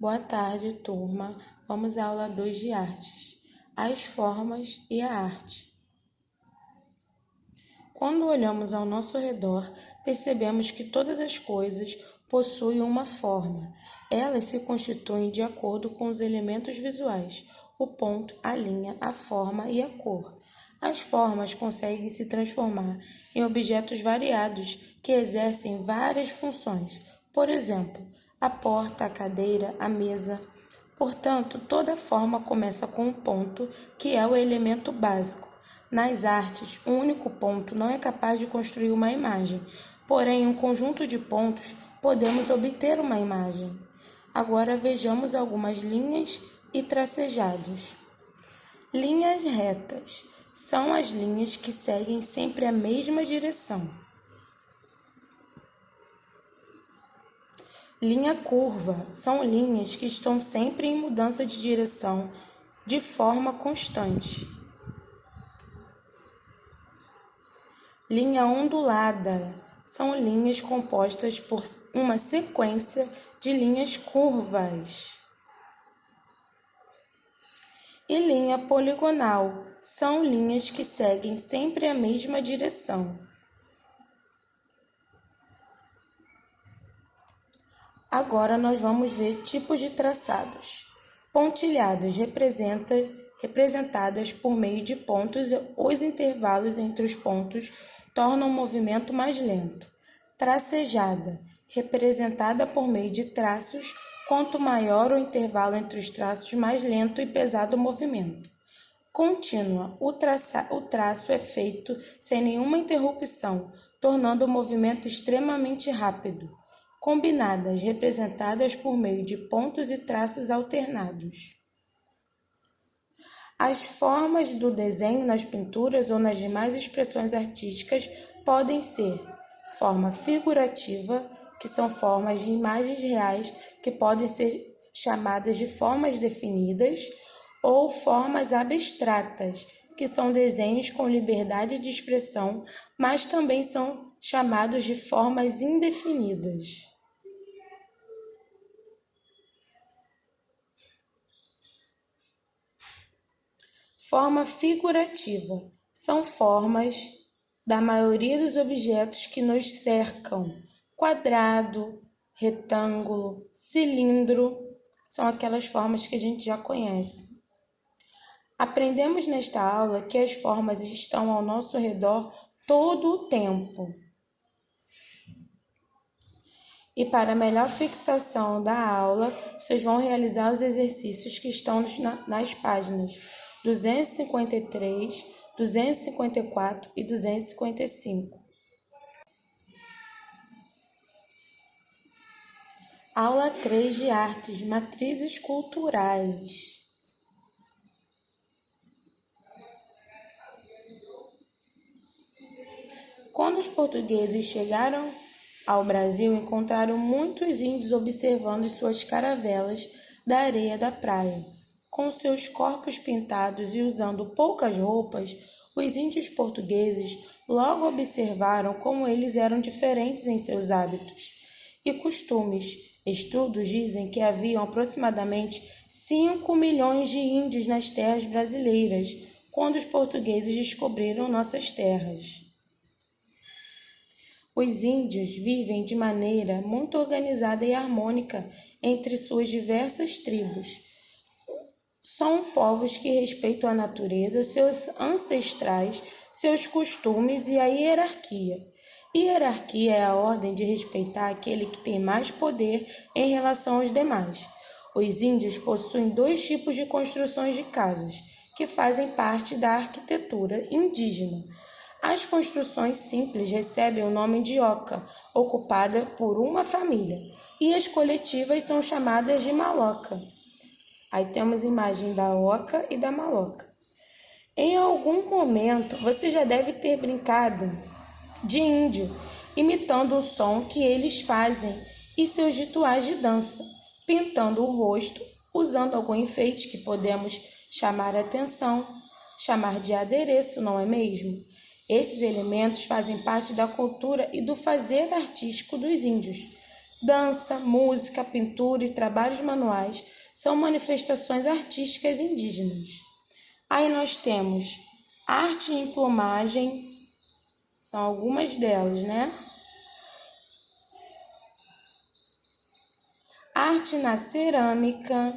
Boa tarde, turma. Vamos à aula 2 de artes. As formas e a arte. Quando olhamos ao nosso redor, percebemos que todas as coisas possuem uma forma. Elas se constituem de acordo com os elementos visuais, o ponto, a linha, a forma e a cor. As formas conseguem se transformar em objetos variados que exercem várias funções. Por exemplo, a porta, a cadeira, a mesa. Portanto, toda forma começa com um ponto, que é o elemento básico. Nas artes, um único ponto não é capaz de construir uma imagem, porém, um conjunto de pontos podemos obter uma imagem. Agora vejamos algumas linhas e tracejados. Linhas retas são as linhas que seguem sempre a mesma direção. Linha curva são linhas que estão sempre em mudança de direção de forma constante. Linha ondulada são linhas compostas por uma sequência de linhas curvas. E linha poligonal são linhas que seguem sempre a mesma direção. Agora nós vamos ver tipos de traçados. Pontilhadas representadas por meio de pontos, os intervalos entre os pontos tornam o movimento mais lento. Tracejada, representada por meio de traços, quanto maior o intervalo entre os traços, mais lento e pesado o movimento. Contínua, o traço é feito sem nenhuma interrupção, tornando o movimento extremamente rápido. Combinadas, representadas por meio de pontos e traços alternados. As formas do desenho nas pinturas ou nas demais expressões artísticas podem ser forma figurativa, que são formas de imagens reais que podem ser chamadas de formas definidas, ou formas abstratas, que são desenhos com liberdade de expressão, mas também são chamados de formas indefinidas. Forma figurativa são formas da maioria dos objetos que nos cercam. Quadrado, retângulo, cilindro, são aquelas formas que a gente já conhece. Aprendemos nesta aula que as formas estão ao nosso redor todo o tempo. E para melhor fixação da aula, vocês vão realizar os exercícios que estão nas páginas 253, 254 e 255. Aula 3 de artes, matrizes culturais. Quando os portugueses chegaram ao Brasil, encontraram muitos índios observando suas caravelas da areia da praia. Com seus corpos pintados e usando poucas roupas, os índios portugueses logo observaram como eles eram diferentes em seus hábitos e costumes. Estudos dizem que haviam aproximadamente 5 milhões de índios nas terras brasileiras quando os portugueses descobriram nossas terras. Os índios vivem de maneira muito organizada e harmônica entre suas diversas tribos. São povos que respeitam a natureza, seus ancestrais, seus costumes e a hierarquia. Hierarquia é a ordem de respeitar aquele que tem mais poder em relação aos demais. Os índios possuem 2 tipos de construções de casas, que fazem parte da arquitetura indígena. As construções simples recebem o nome de oca, ocupada por uma família, e as coletivas são chamadas de maloca. Aí temos a imagem da oca e da maloca. Em algum momento, você já deve ter brincado de índio, imitando o som que eles fazem e seus rituais de dança, pintando o rosto, usando algum enfeite que podemos chamar a atenção, chamar de adereço, não é mesmo? Esses elementos fazem parte da cultura e do fazer artístico dos índios. Dança, música, pintura e trabalhos manuais são manifestações artísticas indígenas. Aí nós temos arte em plumagem, são algumas delas, né? Arte na cerâmica,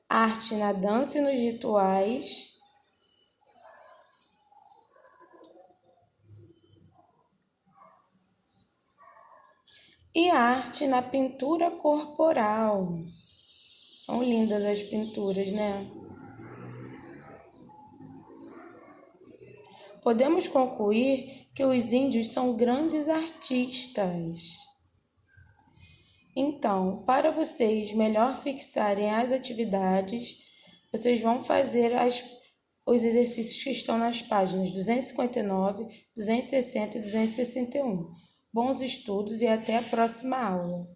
arte na dança e nos rituais, e arte na pintura corporal. São lindas as pinturas, né? Podemos concluir que os índios são grandes artistas. Então, para vocês melhor fixarem as atividades, vocês vão fazer os exercícios que estão nas páginas 259, 260 e 261. Bons estudos e até a próxima aula.